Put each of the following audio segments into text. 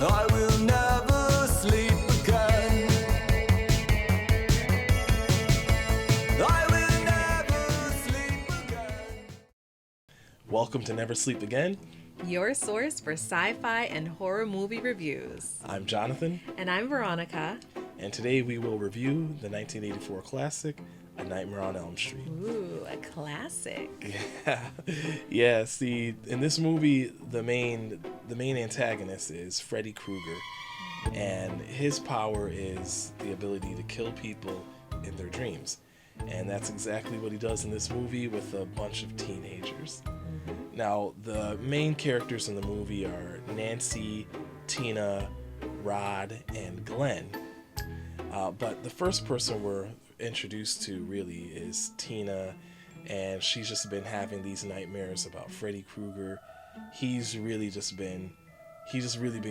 I will never sleep again. I will never sleep again. Welcome to Never Sleep Again. Your source for sci-fi and horror movie reviews. I'm Jonathan, And I'm Veronica. and today we will review the 1984 classic, A Nightmare on Elm Street. Ooh, a classic. Yeah. See, in this movie, the main antagonist is Freddy Krueger, and his power is the ability to kill people in their dreams. And that's exactly what he does in this movie with a bunch of teenagers. Now, the main characters in the movie are Nancy, Tina, Rod, and Glenn. But the first person we're introduced to really is Tina, and she's just been having these nightmares about Freddy Krueger. He's really been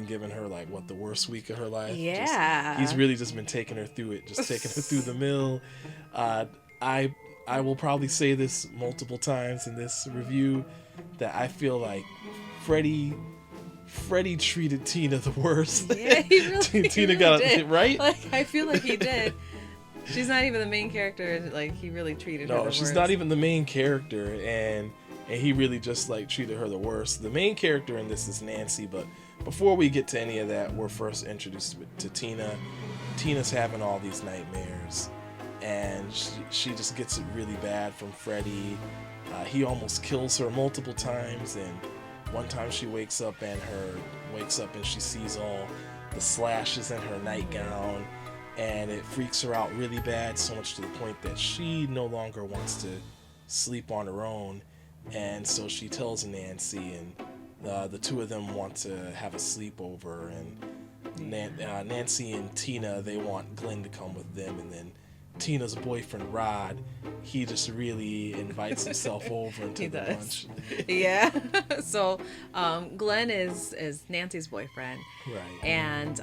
giving her the worst week of her life. Yeah. He's really just been taking her through it, just taking her through the mill. I will probably say this multiple times in this review that I feel like Freddy treated Tina the worst. Yeah, he really, Tina really got did. it right. I feel like he did. She's not even the main character. He really treated her the worst. No, she's not even the main character, and he really just treated her the worst. The main character in this is Nancy, but before we get to any of that, we're first introduced to Tina. Tina's having all these nightmares, and she just gets it really bad from Freddy. He almost kills her multiple times, and one time she wakes up and she sees all the slashes in her nightgown, and it freaks her out really bad, so much to the point that she no longer wants to sleep on her own. And so she tells Nancy, and the two of them want to have a sleepover, and Nancy and Tina, they want Glenn to come with them, and then Tina's boyfriend Rod, he just really invites himself over into the lunch. Yeah. So Glenn is Nancy's boyfriend. Right. And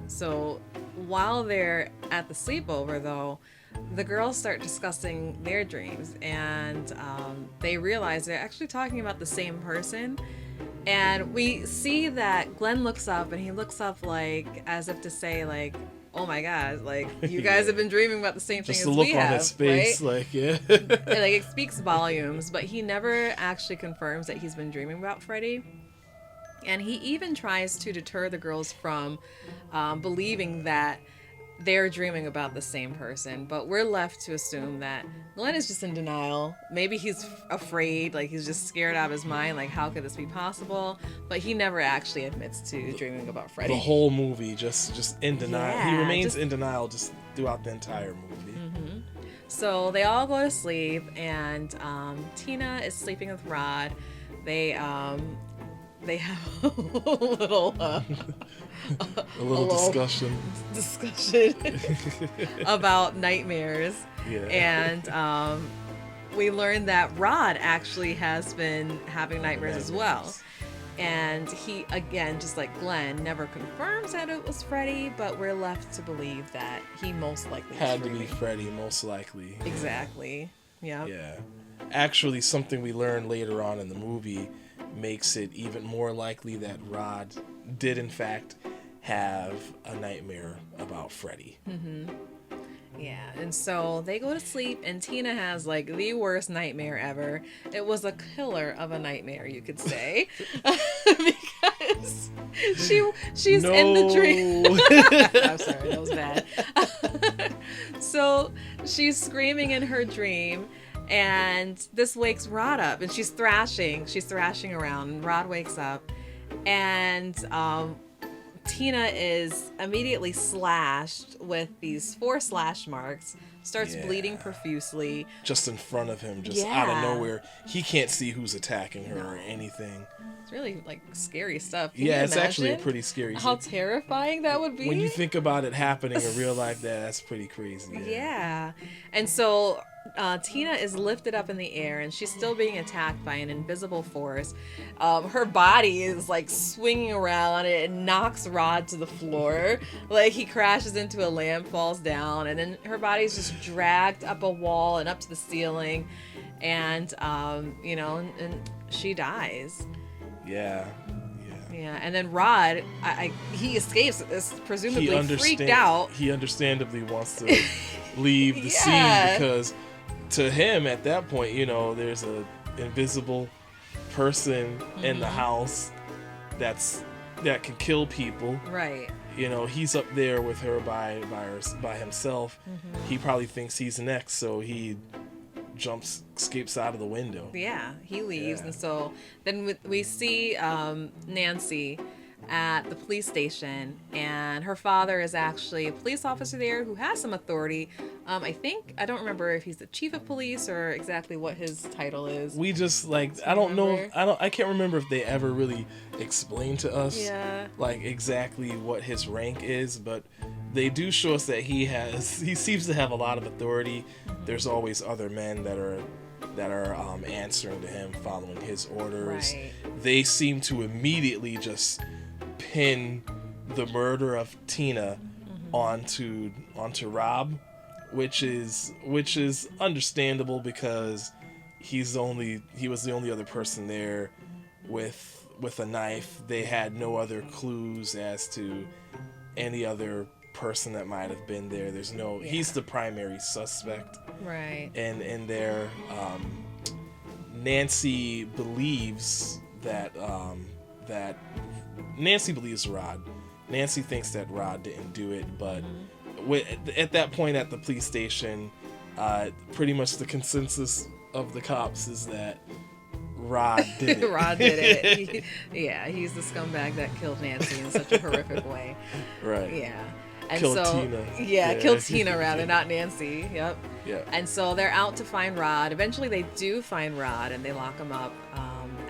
so while they're at the sleepover, though, the girls start discussing their dreams, and they realize they're actually talking about the same person. And we see that Glenn looks up, and he looks up as if to say, oh my God, you guys have been dreaming about the same thing Just as the look we on have, his face, right? yeah. It speaks volumes, but he never actually confirms that he's been dreaming about Freddy. And he even tries to deter the girls from believing that they're dreaming about the same person, but we're left to assume that Glenn is just in denial. Maybe he's afraid, he's just scared out of his mind, how could this be possible? But he never actually admits to dreaming about Freddy. The whole movie just in denial. Yeah, He remains in denial just throughout the entire movie. Mm-hmm. So they all go to sleep, and Tina is sleeping with Rod. They have a little discussion about nightmares. Yeah. And we learned that Rod actually has been having nightmares as well. And he, again, just like Glenn, never confirms that it was Freddy, but we're left to believe that he most likely had to be Freddy, most likely. Exactly. Yeah. Yeah. Actually, something we learned later on in the movie makes it even more likely that Rod did, in fact, have a nightmare about Freddy. Mm-hmm. Yeah, and so they go to sleep, and Tina has the worst nightmare ever. It was a killer of a nightmare, you could say, because she's in the dream. I'm sorry, that was bad. So she's screaming in her dream, and this wakes Rod up, and she's thrashing around, and Rod wakes up, and Tina is immediately slashed with these 4 slash marks, starts bleeding profusely. Just in front of him, just out of nowhere. He can't see who's attacking her or anything. It's really scary stuff. Can yeah, you it's imagine actually a pretty scary. how terrifying that would be? When you think about it happening in real life, that's pretty crazy. Yeah. And so Tina is lifted up in the air, and she's still being attacked by an invisible force. Her body is swinging around, and it knocks Rod to the floor. He crashes into a lamp, falls down, and then her body's just dragged up a wall and up to the ceiling, and and she dies. Yeah. Yeah, and then Rod, he escapes, presumably freaked out. He understandably wants to leave the scene because to him at that point, you know, there's a invisible person in the house that can kill people. Right. You know, he's up there with her by himself. He probably thinks he's next, so he escapes out of the window. Yeah, he leaves, Yeah. and so then we see Nancy at the police station, and her father is actually a police officer there who has some authority. I don't remember if he's the chief of police or exactly what his title is. We just I don't know. I can't remember if they ever really explained to us like exactly what his rank is, but they do show us that he seems to have a lot of authority. There's always other men that are answering to him, following his orders. Right. They seem to immediately just pin the murder of Tina onto Rob, which is understandable because he was the only other person there with a knife. They had no other clues as to any other person that might have been there. He's the primary suspect. Right. And there, Nancy believes that Nancy believes Rod. Nancy thinks that Rod didn't do it, but at that point at the police station, pretty much the consensus of the cops is that Rod did it. Rod did it. He's the scumbag that killed Nancy in such a horrific way. Right. Yeah. And Killed Tina. Yeah, killed Tina rather, not Nancy. Yep. Yeah. And so they're out to find Rod. Eventually they do find Rod and they lock him up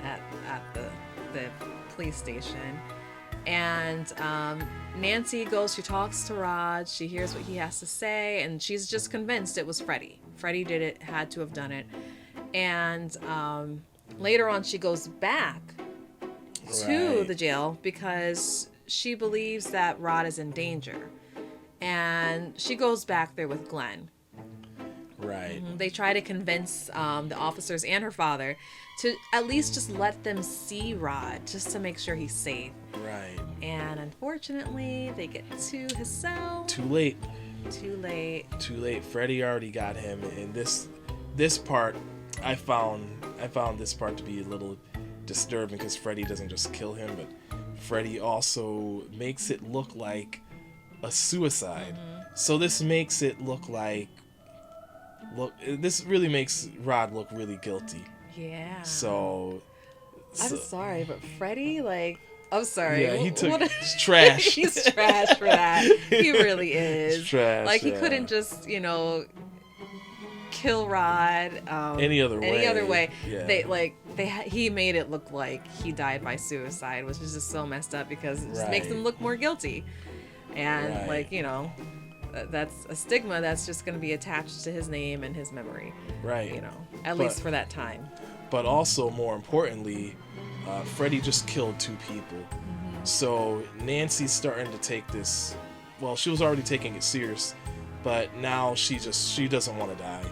at the police station. And Nancy goes, she talks to Rod, she hears what he has to say, and she's just convinced it was Freddy. Freddy did it, had to have done it. And later on she goes back to the jail because she believes that Rod is in danger. And she goes back there with Glenn. Right. They try to convince the officers and her father to at least just let them see Rod, just to make sure he's safe. Right. And unfortunately, they get to his cell. Too late. Freddy already got him. And this part, I found this part to be a little disturbing because Freddy doesn't just kill him, but Freddy also makes it look like a suicide. So this makes it this really makes Rod look really guilty. Yeah. So I'm sorry, but Freddy, I'm sorry. Yeah, he took trash. He's trash for that. He really is. He's trash. He couldn't just, kill Rod any other way. Yeah. He made it look like he died by suicide, which is just so messed up because it just makes him look more guilty. And that's a stigma that's just going to be attached to his name and his memory. Right. At least for that time. But also, more importantly, Freddy just killed 2 people. So Nancy's starting to take this. Well, she was already taking it serious, but now she doesn't want to die.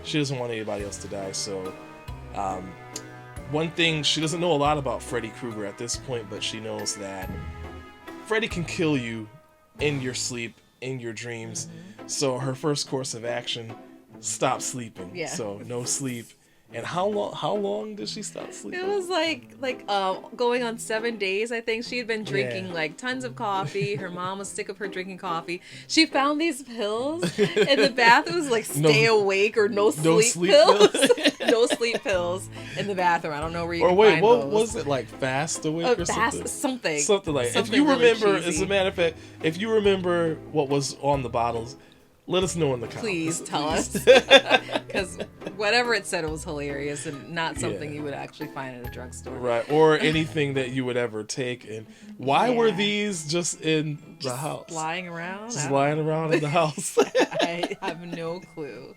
She doesn't want anybody else to die. So one thing, she doesn't know a lot about Freddy Krueger at this point, but she knows that Freddy can kill you in your sleep, in your dreams. So her first course of action, stop sleeping. Yeah. So no sleep. And how long did she stop sleeping? It was going on 7 days, I think. She had been drinking tons of coffee. Her mom was sick of her drinking coffee. She found these pills in the bathroom. It was stay awake or no sleep pills. No sleep pills in the bathroom. I don't know where you can find those. Or what was it, fast awake or something? Something like that. If you remember, really as a matter of fact, if you remember what was on the bottles, let us know in the comments. Please tell us. Because whatever it said, it was hilarious and not something you would actually find at a drugstore. Right. Or anything that you would ever take. And why were these just in the house? Lying around? Just lying around in the house. I have no clue.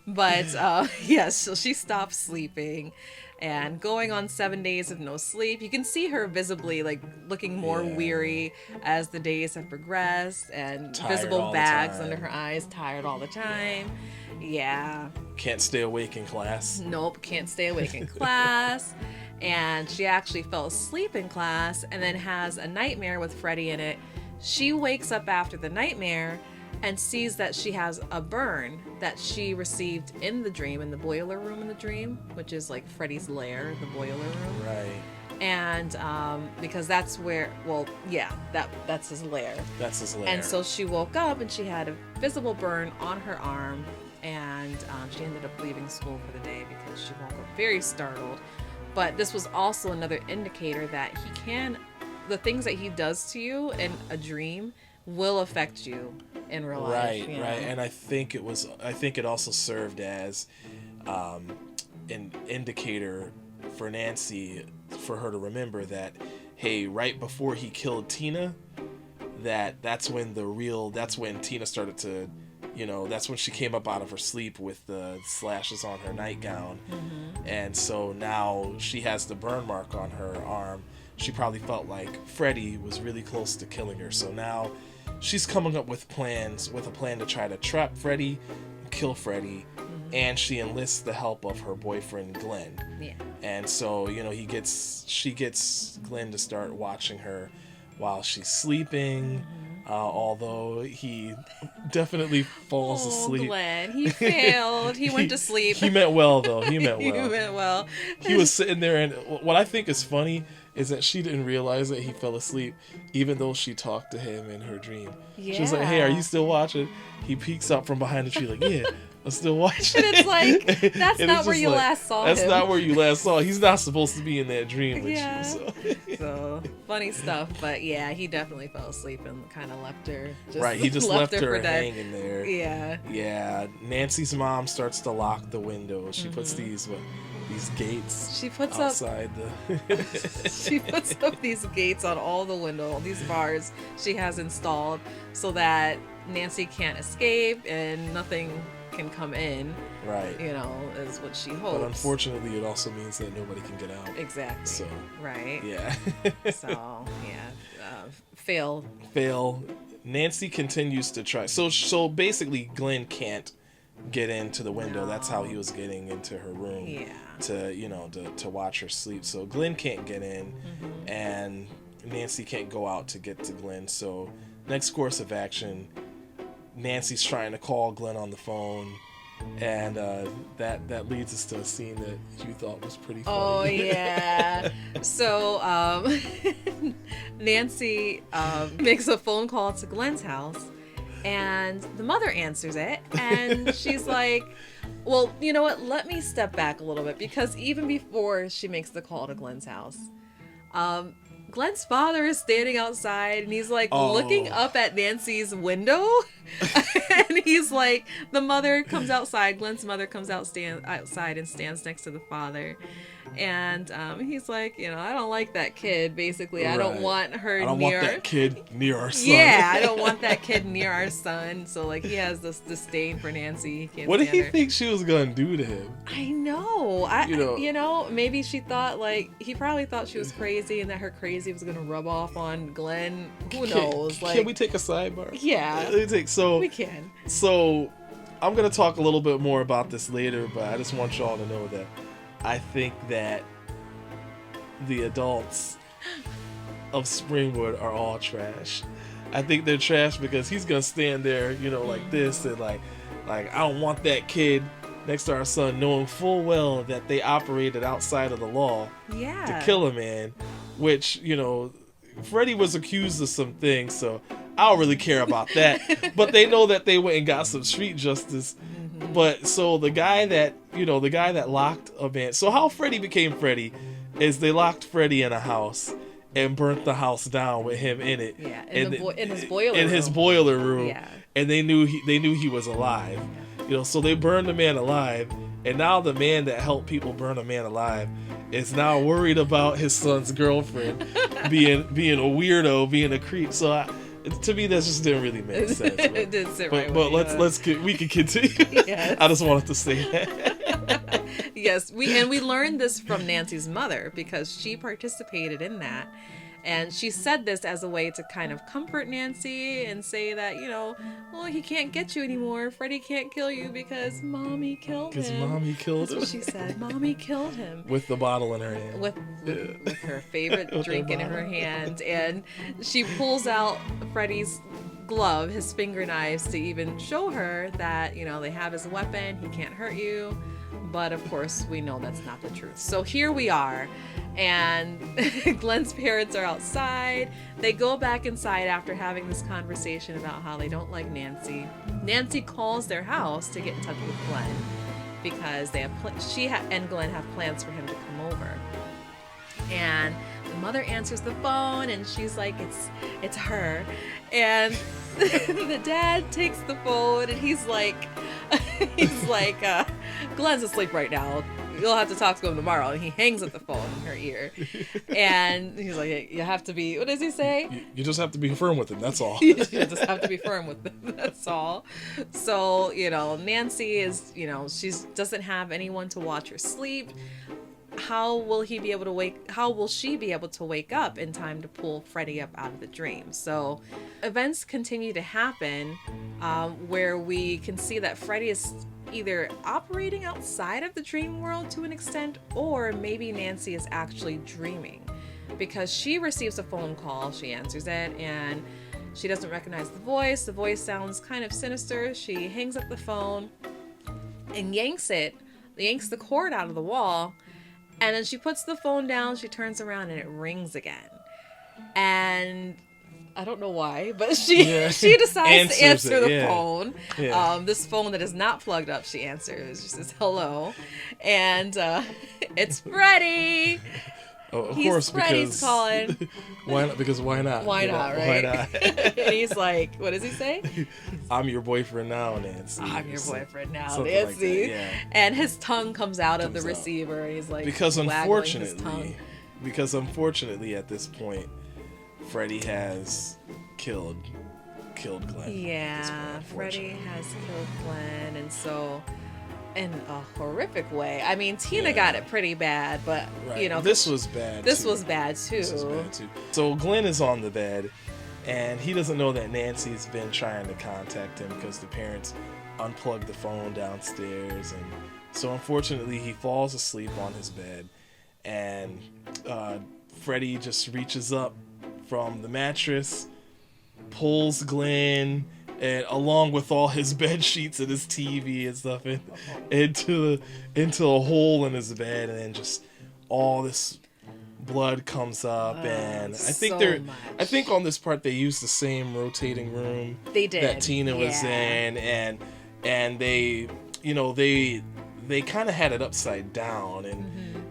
But so she stopped sleeping and going on 7 days of no sleep. You can see her visibly looking more weary as the days have progressed, and tired visible bags under her eyes, tired all the time. Yeah. Can't stay awake in class. Nope, can't stay awake in class. and she actually fell asleep in class and then has a nightmare with Freddy in it. She wakes up after the nightmare and sees that she has a burn that she received in the dream, in the boiler room in the dream, which is like Freddy's lair, the boiler room. Right. And because that's where, well, yeah, that's his lair. That's his lair. And so she woke up and she had a visible burn on her arm, and she ended up leaving school for the day because she woke up very startled. But this was also another indicator that the things that he does to you in a dream will affect you in real life. Right, right. And I think it also served as an indicator for Nancy, for her to remember that, hey, right before he killed Tina, that's when Tina started to, that's when she came up out of her sleep with the slashes on her nightgown. Mm-hmm. And so now she has the burn mark on her arm. She probably felt like Freddy was really close to killing her. So now she's coming up with a plan to try to trap Freddy, kill Freddy, and she enlists the help of her boyfriend Glenn. Yeah. And so, she gets Glenn to start watching her while she's sleeping. Although he definitely falls asleep. Glenn, he failed. He went to sleep. He meant well, though. He meant well. He meant well. He was sitting there, and what I think is funny is that she didn't realize that he fell asleep, even though she talked to him in her dream. Yeah. She was like, "Hey, are you still watching?" He peeks up from behind the tree, like, "Yeah, I'm still watching." And it's like, that's not where you last saw him. That's not where you last saw him. He's not supposed to be in that dream with you. So funny stuff, but yeah, he definitely fell asleep and kind of left her. He just left her for dead. hanging there. Yeah. Yeah. Nancy's mom starts to lock the window. She puts these gates. She puts outside She puts up these gates on all the windows, these bars she has installed, so that Nancy can't escape and nothing can come in. Right. Is what she hopes. But unfortunately, it also means that nobody can get out. Exactly. So. Right. Yeah. So yeah, fail. Nancy continues to try. So basically, Glenn can't get into the window. No. That's how he was getting into her room. Yeah. To watch her sleep. So Glenn can't get in, and Nancy can't go out to get to Glenn. So next course of action, Nancy's trying to call Glenn on the phone, and that leads us to a scene that you thought was pretty funny. Oh yeah. So Nancy makes a phone call to Glenn's house, and the mother answers it, and she's like, well, you know what, let me step back a little bit, because even before she makes the call to Glenn's house, Glenn's father is standing outside, and he's like looking up at Nancy's window, and he's like, the mother comes outside, Glenn's mother comes outside and stands next to the father, and he's like, I don't like that kid, basically. I don't want her I don't near want that kid near our son. Yeah, I don't want that kid near our son. So like, he has this disdain for Nancy. He can't what did stand he her. think she was gonna do to him? I know. Maybe she thought, like, he probably thought she was crazy, and that her crazy was gonna rub off on Glenn. Who knows? Can we take a sidebar? Yeah. We can. So I'm gonna talk a little bit more about this later, but I just want y'all to know that I think that the adults of Springwood are all trash. I think they're trash because he's gonna stand there, like this, and like I don't want that kid next to our son, knowing full well that they operated outside of the law to kill a man, which, Freddy was accused of some things, so I don't really care about that. But they know that they went and got some street justice. But so the guy that locked a man. So how Freddy became Freddy is they locked Freddy in a house and burnt the house down with him in it. Yeah, in his boiler room. Yeah. And they knew he was alive. So they burned the man alive, and now the man that helped people burn a man alive is now worried about his son's girlfriend being a weirdo, being a creep. So to me, that just didn't really make sense. It didn't sit right. But we can continue. Yes. I just wanted to say that. Yes, we learned this from Nancy's mother, because she participated in that. And she said this as a way to kind of comfort Nancy and say that, well, he can't get you anymore. Freddy can't kill you because Mommy killed him. Because Mommy killed him. That's what she said. Mommy killed him. With the bottle in her hand. With her favorite drink in her hand. And she pulls out Freddy's glove, his finger knives, to even show her that, they have his weapon. He can't hurt you. But of course, we know that's not the truth. So here we are. And Glenn's parents are outside. They go back inside after having this conversation about how they don't like Nancy. Nancy calls their house to get in touch with Glenn because she and Glenn have plans for him to come over. And the mother answers the phone, and she's like, "It's her." And the dad takes the phone, and he's like, "Glenn's asleep right now. You'll have to talk to him tomorrow." And he hangs up the phone in her ear. And he's like, "You have to be," what does he say? You just have to be firm with him, that's all. You just have to be firm with them, that's all. So, Nancy is, she doesn't have anyone to watch her sleep. How will she be able to wake up in time to pull Freddy up out of the dream? So events continue to happen where we can see that Freddy is either operating outside of the dream world to an extent, or maybe Nancy is actually dreaming, because she receives a phone call. She answers it and she doesn't recognize the voice. The voice sounds kind of sinister. She hangs up the phone and yanks the cord out of the wall. And then she puts the phone down, she turns around, and it rings again. And I don't know why, but she decides to answer the phone. Yeah. This phone that is not plugged up, she answers. She says, "Hello." And it's Freddy. Oh, of course, Freddy's calling. Why not? Because why not? Why not, right? Why not? And he's like, what does he say? "I'm your boyfriend now, Nancy." "I'm your boyfriend now, Something Nancy." like that, yeah. And his tongue comes out of the receiver, and he's like, because waggling his tongue. unfortunately, at this point, Freddy has killed Glenn. Yeah, Freddy has killed Glenn, and so in a horrific way. I mean, Tina got it pretty bad, but right. This was bad. This was bad too. So Glenn is on the bed, and he doesn't know that Nancy's been trying to contact him because the parents unplugged the phone downstairs, and so unfortunately he falls asleep on his bed, and Freddy just reaches up from the mattress, pulls Glenn, and along with all his bed sheets and his TV and stuff, into a hole in his bed, and then just all this blood comes up. And I think on this part they used the same rotating room they did that Tina was in, and they kind of had it upside down,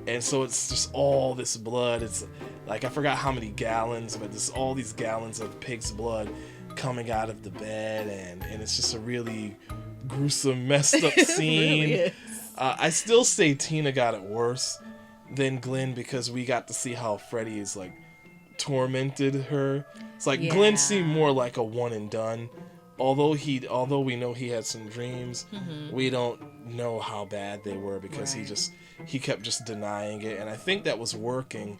and so it's just all this blood. It's like, I forgot how many gallons, but there's all these gallons of pig's blood coming out of the bed, and it's just a really gruesome, messed up scene. It really is. I still say Tina got it worse than Glenn, because we got to see how Freddy is like tormented her. It's like Glenn seemed more like a one and done. Although we know he had some dreams, we don't know how bad they were, because he kept just denying it, and I think that was working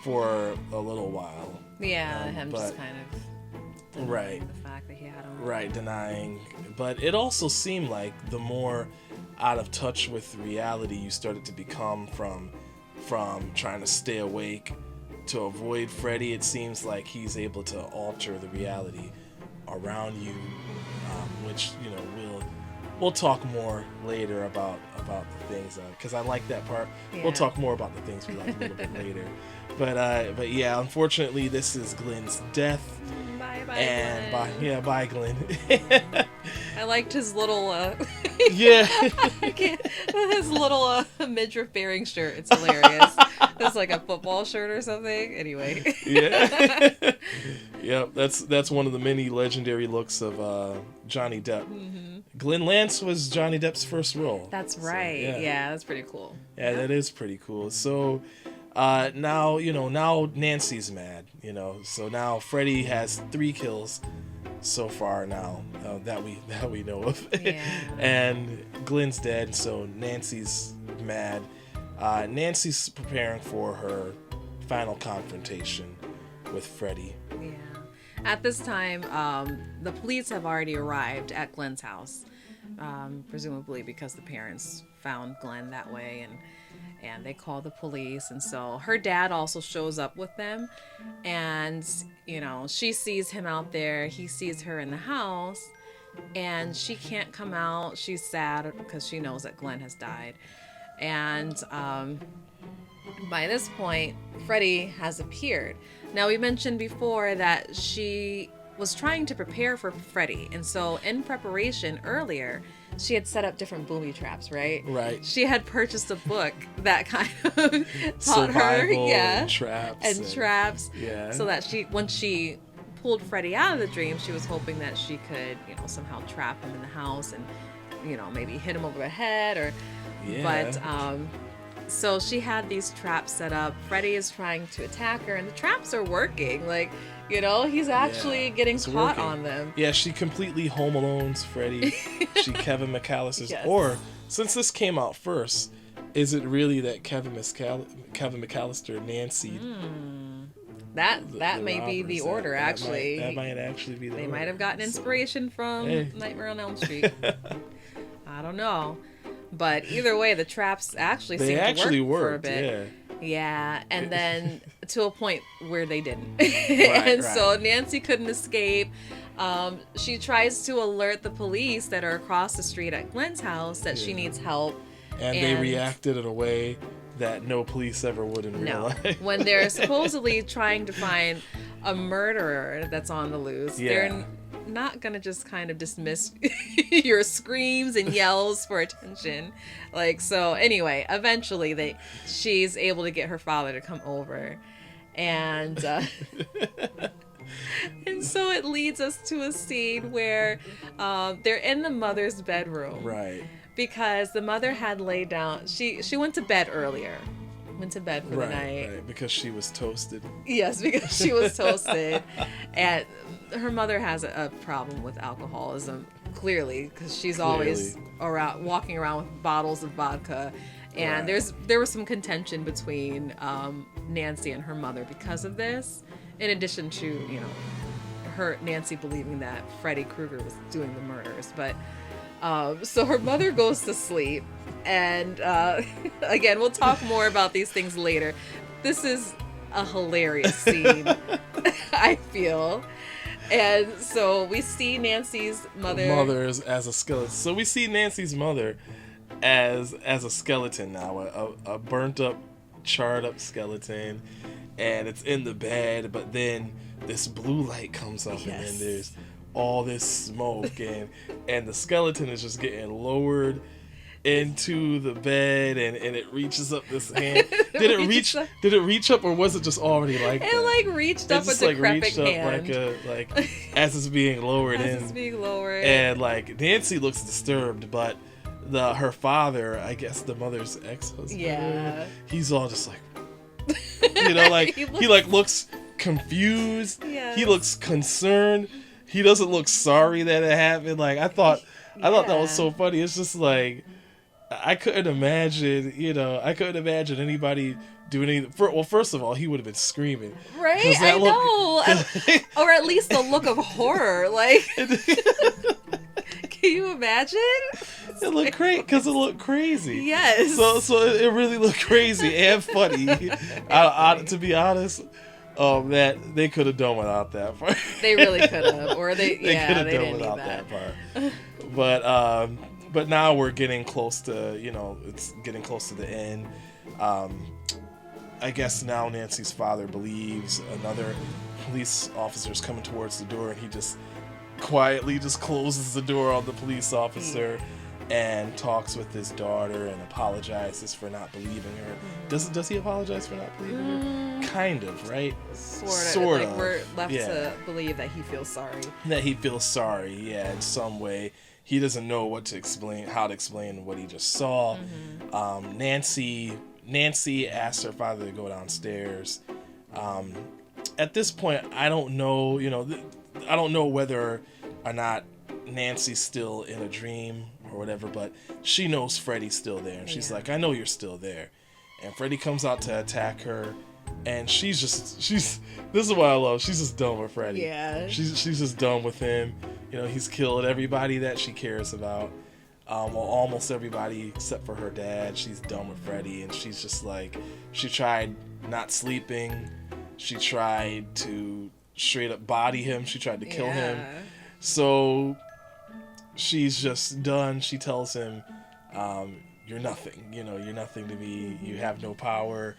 for a little while. Yeah, him just kind of denying the fact that he had him. Right, denying. But it also seemed like the more out of touch with reality you started to become from trying to stay awake to avoid Freddy, it seems like he's able to alter the reality around you, which we'll talk more later about the things, because I like that part. We'll talk more about the things we like a little bit later. But yeah, unfortunately, this is Glenn's death. Bye, Glenn. Bye, Glenn. I liked his little his little midriff bearing shirt. It's hilarious. It's like a football shirt or something. Anyway. Yeah, that's one of the many legendary looks of Johnny Depp. Glenn Lance was Johnny Depp's first role. That's right. So, yeah, that's pretty cool. Yeah, that is pretty cool. So now Nancy's mad, so now Freddy has 3 kills so far now, that we know of. And Glenn's dead, so Nancy's mad. Nancy's preparing for her final confrontation with Freddy. Yeah. At this time, the police have already arrived at Glen's house, presumably because the parents found Glen that way, and they call the police. And so her dad also shows up with them, and she sees him out there. He sees her in the house, and she can't come out. She's sad because she knows that Glen has died. And by this point, Freddy has appeared. Now, we mentioned before that she was trying to prepare for Freddy, and so in preparation earlier, she had set up different booby traps, right? Right. She had purchased a book that kind of taught Survival her, and traps. and traps, Yeah. so that when she pulled Freddy out of the dream, she was hoping that she could, somehow trap him in the house and, maybe hit him over the head or. Yeah. But so she had these traps set up. Freddy is trying to attack her, and the traps are working. Like, he's actually getting it's caught working. on them. Yeah, she completely Home Alone's Freddy. She Kevin McAllister's. Yes. Or, since this came out first, is it really that Kevin McAllister, Nancy? That may be robbers? the order, That actually. That might actually be the They order. might have gotten inspiration from Hey. Nightmare on Elm Street. I don't know. But either way, the traps actually They seemed actually to work for a worked, bit. Yeah, and then to a point where they didn't. Right. So Nancy couldn't escape. She tries to alert the police that are across the street at Glen's house that she needs help. And they reacted in a way that no police ever would in real life. When they're supposedly trying to find a murderer that's on the loose, they're not gonna just kind of dismiss your screams and yells for attention. So anyway, eventually she's able to get her father to come over, and and so it leads us to a scene where they're in the mother's bedroom, Right. because the mother had laid down. She went to bed earlier. Went to bed for the night. Right, because she was toasted. Yes, because she was toasted. And her mother has a problem with alcoholism, clearly, because she's always walking around with bottles of vodka. And there was some contention between Nancy and her mother because of this, in addition to, Nancy believing that Freddy Krueger was doing the murders. But so her mother goes to sleep, and again, we'll talk more about these things later. This is a hilarious scene, I feel. And so we see Nancy's mother as a skeleton. So we see Nancy's mother as a skeleton now, a burnt up, charred up skeleton, and it's in the bed. But then this blue light comes up, and then there's all this smoke, and the skeleton is just getting lowered into the bed, and it reaches up this hand. Did it reach up, or was it just already like that? It reached up with a decrepit hand. Like as it's being lowered in. As it's being lowered. And Nancy looks disturbed, but her father, I guess the mother's ex-husband, he's all just like he looks confused. Yes. He looks concerned. He doesn't look sorry that it happened. I thought that was so funny. It's just I couldn't imagine, anybody doing anything. Well, first of all, he would have been screaming. Right? I know. Or at least a look of horror. Can you imagine? It looked great because it looked crazy. Yes. So it really looked crazy and funny. To be honest, that they could have done without that part. They really could have, or they could have done didn't without need that part. But now we're getting close to it's getting close to the end. I guess now Nancy's father believes another police officer is coming towards the door, and he just quietly just closes the door on the police officer and talks with his daughter and apologizes for not believing her. Does he apologize for not believing her? Kind of, right? Sort of. We're left to believe that he feels sorry. That he feels sorry, in some way. He doesn't know how to explain what he just saw. Nancy asks her father to go downstairs. At this point, I don't know, I don't know whether or not Nancy's still in a dream or whatever, but she knows Freddy's still there, and she's like, I know you're still there. And Freddy comes out to attack her, and she's this is what I love. She's just done with Freddy. Yeah. She's just done with him. You know, he's killed everybody that she cares about. Well, almost everybody except for her dad. She's done with Freddy, and she's just like, she tried not sleeping. She tried to straight up body him. She tried to kill him. So she's just done. She tells him, you're nothing. You know, you're nothing to me. You have no power.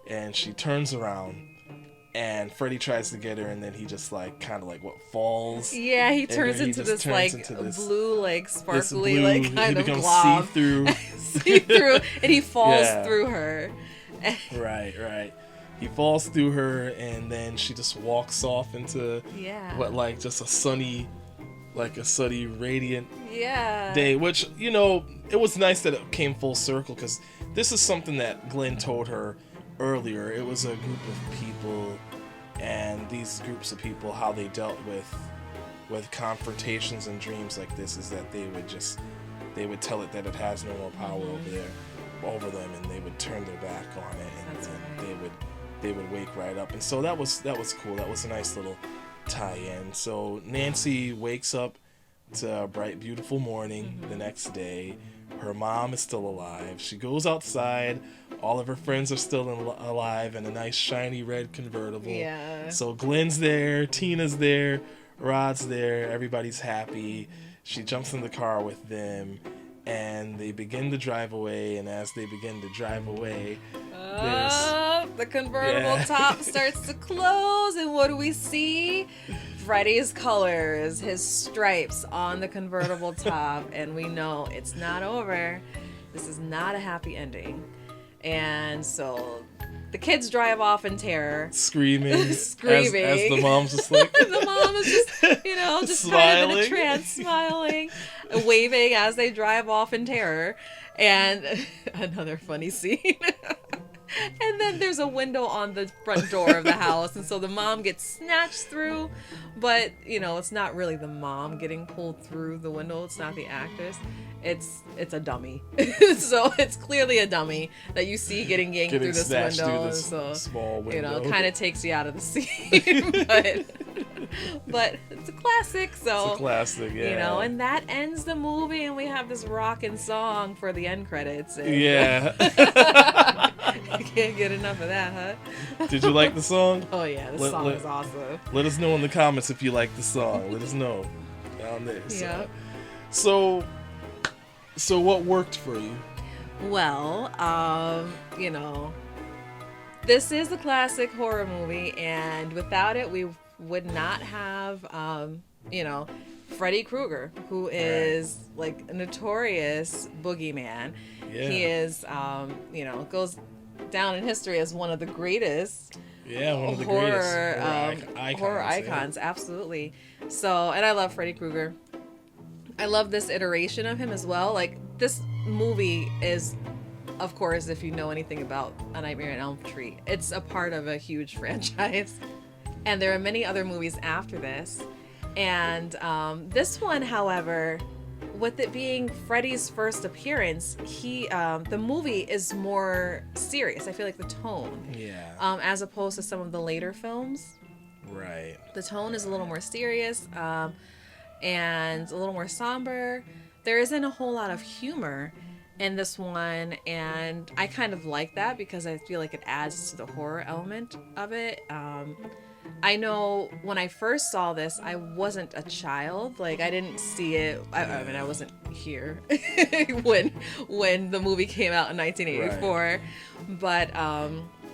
And she turns around, and Freddy tries to get her, and then he just like kind of like falls. Yeah, he turns into this blue, like sparkly, like kind of glob. See-through, and he falls through her. Right. He falls through her, and then she just walks off into just a sunny, radiant day. Which, you know, it was nice that it came full circle, because this is something that Glenn told her earlier. It was a group of people, and these groups of people, how they dealt with confrontations and dreams like this is that they would tell it that it has no more power over them, and they would turn their back on it, and they would wake right up. And so that was cool. That was a nice little tie-in. So Nancy wakes up to a bright, beautiful morning the next day. Her mom is still alive. She goes outside. All of her friends are still alive in a nice shiny red convertible. Yeah. So Glenn's there, Tina's there, Rod's there. Everybody's happy. She jumps in the car with them, and they begin to drive away. And as they begin to drive away, the convertible top starts to close, and what do we see? Freddy's colors, his stripes on the convertible top, and we know it's not over. This is not a happy ending. And so the kids drive off in terror, screaming. As the mom's just like, the mom is just smiling. kind of in a trance, smiling, waving as they drive off in terror. And another funny scene. And then there's a window on the front door of the house, and so the mom gets snatched through, but it's not really the mom getting pulled through the window. It's not the actress. It's a dummy. So it's clearly a dummy that you see getting yanked through this window. So small window. Kind of takes you out of the scene. but it's a classic. So it's a classic, yeah. And that ends the movie, and we have this rockin' song for the end credits. And, you can't get enough of that, huh? Did you like the song? Oh yeah, the song is awesome. Let us know in the comments if you like the song. Let us know down there. Yeah. So what worked for you? Well, this is a classic horror movie, and without it, we would not have, Freddy Krueger, who is like a notorious boogeyman. Yeah. He is, goes down in history as one of the greatest. Yeah, one of the greatest horror icons. Absolutely. So, and I love Freddy Krueger. I love this iteration of him as well. Like, this movie is, of course, if you know anything about A Nightmare on Elm Street, it's a part of a huge franchise. And there are many other movies after this. And this one, however, with it being Freddy's first appearance, the movie is more serious. I feel like the tone. Yeah. As opposed to some of the later films. Right. The tone is a little more serious. And a little more somber. There isn't a whole lot of humor in this one, and I kind of like that because I feel like it adds to the horror element of it. I know when I first saw this, I wasn't a child. Like, I didn't see it. I mean, I wasn't here when the movie came out in 1984. Right. But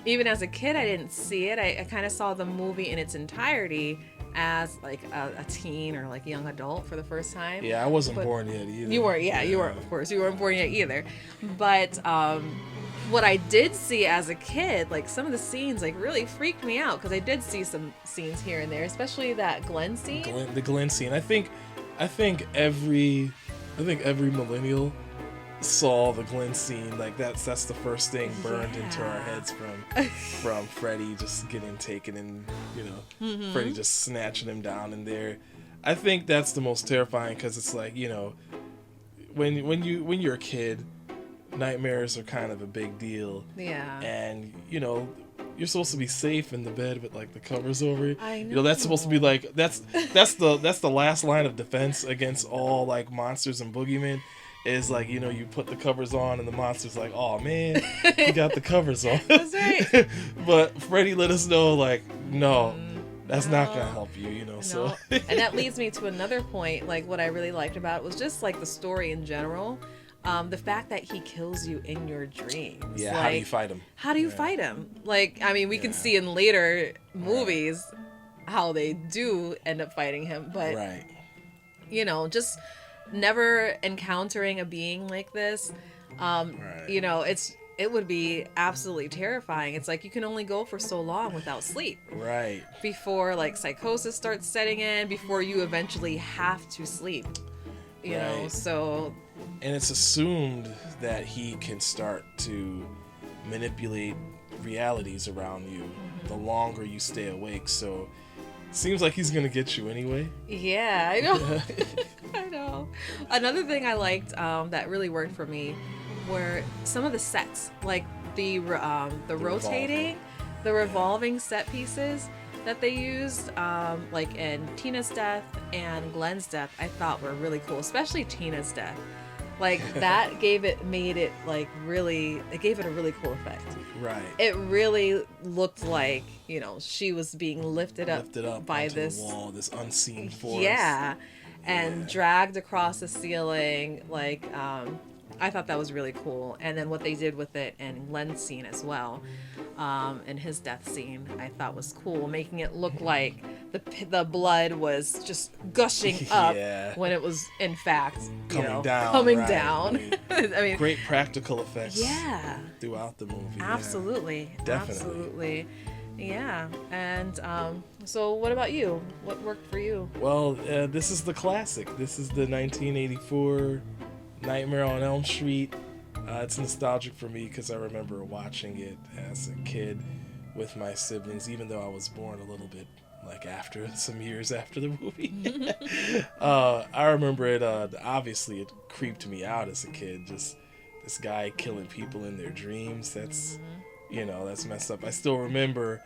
even as a kid, I didn't see it. I kind of saw the movie in its entirety as like a teen or like young adult for the first time. Yeah, I wasn't born yet either. You weren't, you weren't, of course. You weren't born yet either. But what I did see as a kid, like some of the scenes like really freaked me out because I did see some scenes here and there, especially that Glenn scene. The Glenn scene. I think every millennial saw the Glenn scene. Like that's the first thing burned into our heads from Freddy just getting taken and Freddy just snatching him down in there. I think that's the most terrifying because it's like, when you're a kid, nightmares are kind of a big deal. Yeah. And you're supposed to be safe in the bed with like the covers over you. I know. You know, that's supposed to be like that's the last line of defense against all like monsters and boogeymen. Is like, you know, you put the covers on and the monster's like, oh man, you got the covers on. That's right. But Freddy let us know, like, no, that's not gonna help you, you know. No. So And that leads me to another point. Like, what I really liked about it was just like the story in general. The fact that he kills you in your dreams. yeah, like, how do you fight him? How do you fight him? Like, I mean, we can see in later movies how they do end up fighting him, but Right. you know, just never encountering a being like this, you know, it would be absolutely terrifying. It's like you can only go for so long without sleep Right. before like psychosis starts setting in, before you eventually have to sleep, you know. Right. So And it's assumed that he can start to manipulate realities around you the longer you stay awake. So seems like he's gonna get you anyway. yeah, I know. I know. Another thing I liked that really worked for me were some of the sets, like the rotating, the revolving set pieces that they used, like in Tina's death and Glenn's death. I thought were really cool, especially Tina's death. Like that made it like really. It gave it a really cool effect. Right. It really looked like, you know, she was being lifted up by onto this the wall, this unseen force. yeah, and dragged across the ceiling. Like, I thought that was really cool. And then what they did with it in Glenn's scene as well, in his death scene, I thought was cool, making it look like the blood was just gushing up when it was in fact coming down. I mean, great practical effects. Yeah. Throughout the movie. Absolutely. Yeah. Definitely. Absolutely. Yeah. And so what about you? What worked for you? Well, this is the classic. This is the 1984 Nightmare on Elm Street. It's nostalgic for me because I remember watching it as a kid with my siblings, even though I was born a little bit like after some years after the movie. I remember it. Obviously, it creeped me out as a kid. Just this guy killing people in their dreams. That's, you know, that's messed up. I still remember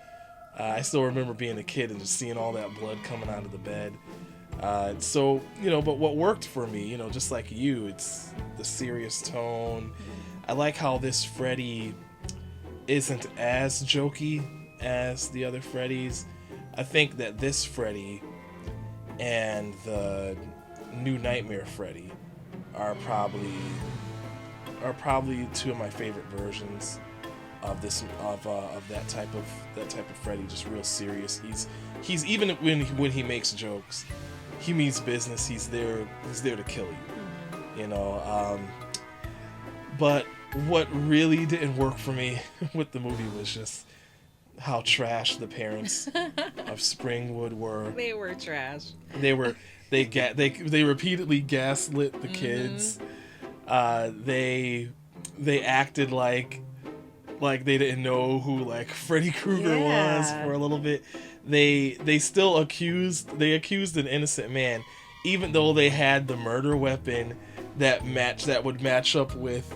being a kid and just seeing all that blood coming out of the bed. So, you know, but what worked for me, you know, just like you, it's the serious tone. I like how this Freddy isn't as jokey as the other Freddys. I think that this Freddy and the new Nightmare Freddy are probably two of my favorite versions of that type of Freddy. Just real serious. He's even when he makes jokes, he means business. He's there to kill you. You know. But what really didn't work for me with the movie was just how trash the parents of Springwood were. They were trash. They repeatedly gaslit the kids. They acted like they didn't know who like Freddy Krueger was for a little bit. They still accused an innocent man, even though they had the murder weapon that would match up with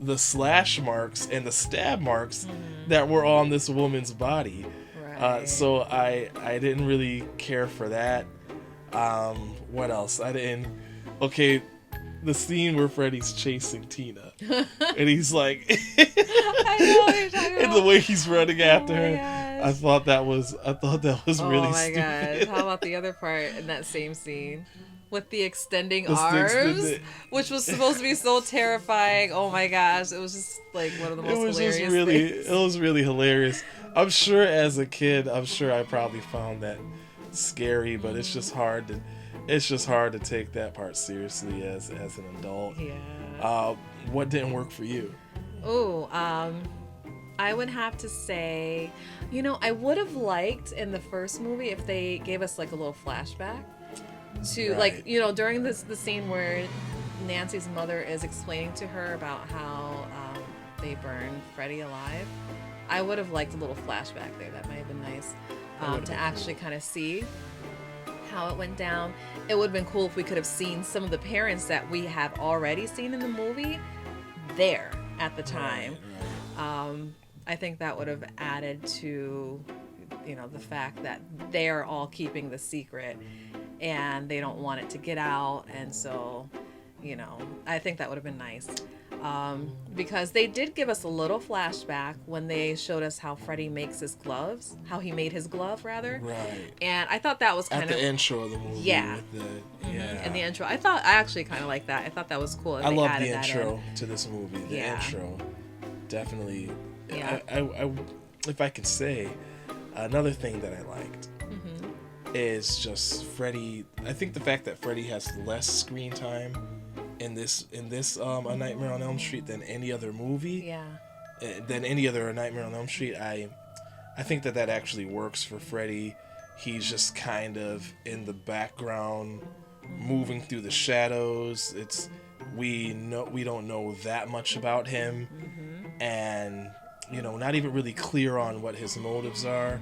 the slash marks and the stab marks that were on this woman's body. Right. So I didn't really care for that. What else? Okay, the scene where Freddy's chasing Tina and he's like I know what you're talking and about. the way he's running after her. Gosh. I thought that was really stupid. Gosh. How about the other part in that same scene? With the extending The sticks, arms, which was supposed to be so terrifying. Oh my gosh, it was just like one of the most hilarious things. It was really hilarious. I'm sure as a kid, I probably found that scary, but it's just hard to take that part seriously as an adult. Yeah. What didn't work for you? Oh, I would have to say, you know, I would have liked in the first movie if they gave us like a little flashback to like, you know, during the scene where Nancy's mother is explaining to her about how they burned Freddy alive. I would have liked a little flashback there. That might have been nice to actually kind of see how it went down. It would have been cool if we could have seen some of the parents that we have already seen in the movie there at the time. I think that would have added to, you know, the fact that they're all keeping the secret and they don't want it to get out. And so, you know, I think that would have been nice. Because they did give us a little flashback when they showed us how Freddy makes his gloves, how he made his glove rather. Right. And I thought that was kind At of the intro of the movie. Yeah. With the, yeah. in the intro. I actually kind of like that. I thought that was cool. I love the intro to this movie. The Yeah. intro, definitely. Yeah. I if I could say, another thing that I liked Mm-hmm. is just Freddy. I think the fact that Freddy has less screen time in this A Nightmare on Elm Street than any other movie. Yeah. Than any other Nightmare on Elm Street. I think that actually works for Freddy. He's just kind of in the background, moving through the shadows. We don't know that much about him, and you know, not even really clear on what his motives are.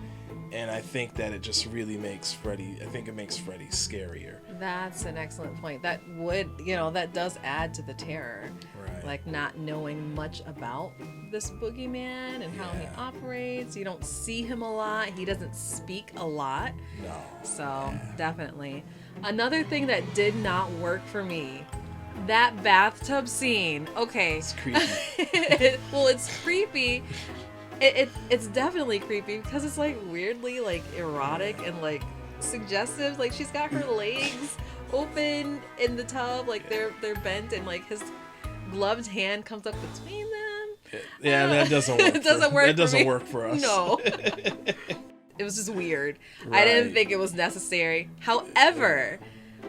And I think that it just really makes Freddy. I think it makes Freddy scarier. That's an excellent point. That would, you know, that does add to the terror. Right. Like not knowing much about this boogeyman and how he Yeah. operates. You don't see him a lot. He doesn't speak a lot. No. So definitely. Another thing that did not work for me, that bathtub scene. Okay. It's creepy. Well, it's creepy. It's definitely creepy because it's like weirdly like erotic and like suggestive. Like she's got her legs open in the tub, like they're bent, and like his gloved hand comes up between them. Yeah, that doesn't work. It doesn't work. That doesn't for me. work for us. No. It was just weird. I Right. didn't think it was necessary. However,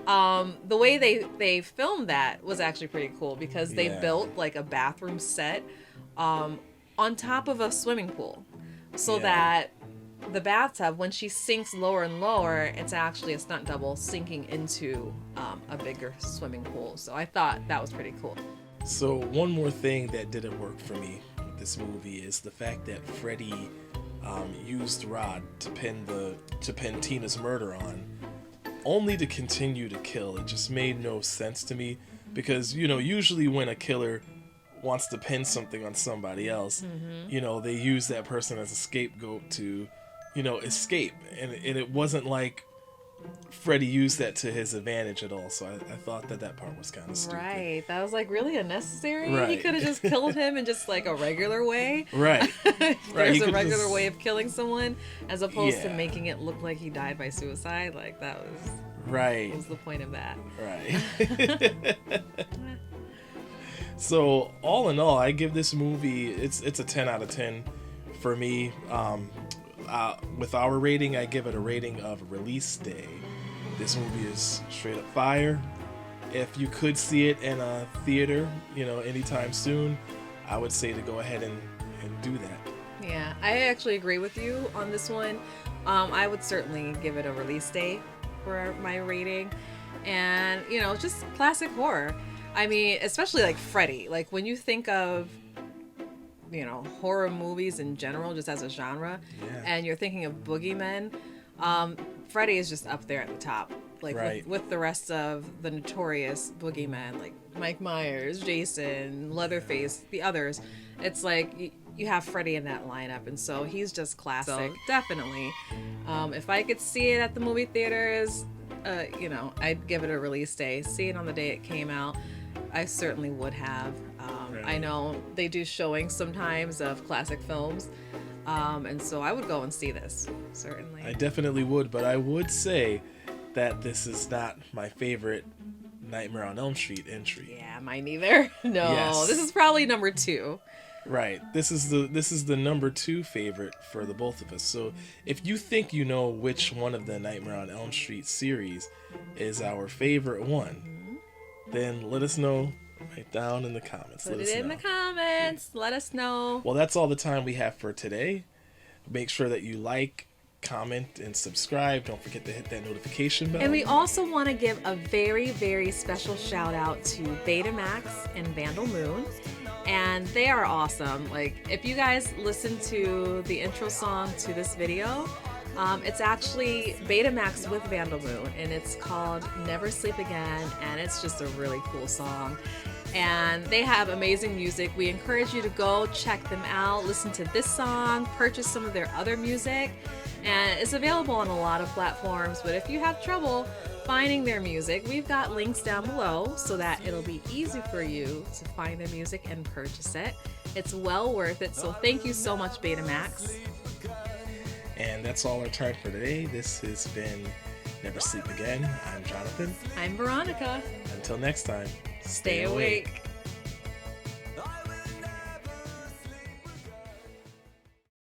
the way they filmed that was actually pretty cool because they Yeah. built like a bathroom set on top of a swimming pool, so Yeah. that the bathtub, when she sinks lower and lower, it's actually a stunt double sinking into a bigger swimming pool. So I thought that was pretty cool. So one more thing that didn't work for me with this movie is the fact that Freddy used Rod to pin Tina's murder on, only to continue to kill. It just made no sense to me because, you know, usually when a killer wants to pin something on somebody else, you know, they use that person as a scapegoat to, you know, escape. And it wasn't like Freddy used that to his advantage at all. So I thought that part was kind of stupid. Right, that was like really unnecessary. He Right. could have just killed him in just like a regular way. Right. There's he a could regular just- way of killing someone, as opposed to Yeah. making it look like he died by suicide. Like that was Right. what was the point of that. Right. So all in all, I give this movie it's a 10 out of 10 for me. With our rating, I give it a rating of release day. This movie is straight up fire. If you could see it in a theater, you know, anytime soon, I would say to go ahead and do that. Yeah, I actually agree with you on this one. I would certainly give it a release day for my rating. And, you know, just classic horror. I mean, especially like Freddy. Like when you think of, you know, horror movies in general, just as a genre, Yeah. and you're thinking of boogeymen, Freddy is just up there at the top. Like Right. with the rest of the notorious boogeymen, like Mike Myers, Jason, Leatherface, the others. It's like you have Freddy in that lineup, and so he's just classic. So, definitely. If I could see it at the movie theaters, you know, I'd give it a release day. See it on the day it came out, I certainly would have. I know they do showings sometimes of classic films, and so I would go and see this, certainly. I definitely would, but I would say that this is not my favorite Nightmare on Elm Street entry. Yeah, mine neither. No, Yes. This is probably number 2. Right. This is the number 2 favorite for the both of us. So if you think you know which one of the Nightmare on Elm Street series is our favorite one, then let us know right down in the comments. Put let it us in know. the comments. Let us know. Well, that's all the time we have for today. Make sure that you like, comment, and subscribe. Don't forget to hit that notification bell. And we also want to give a very, very special shout out to Betamaxx and Vandal Moon. And they are awesome. Like, if you guys listen to the intro song to this video, It's actually Betamaxx with Vandal Moon, and it's called Never Sleep Again, and it's just a really cool song. And they have amazing music. We encourage you to go check them out, listen to this song, purchase some of their other music, and it's available on a lot of platforms. But if you have trouble finding their music, we've got links down below so that it'll be easy for you to find their music and purchase it. It's well worth it, so thank you so much, Betamaxx. And that's all our time for today. This has been Never Sleep Again. I'm Jonathan. I'm Veronica. Until next time, Stay awake.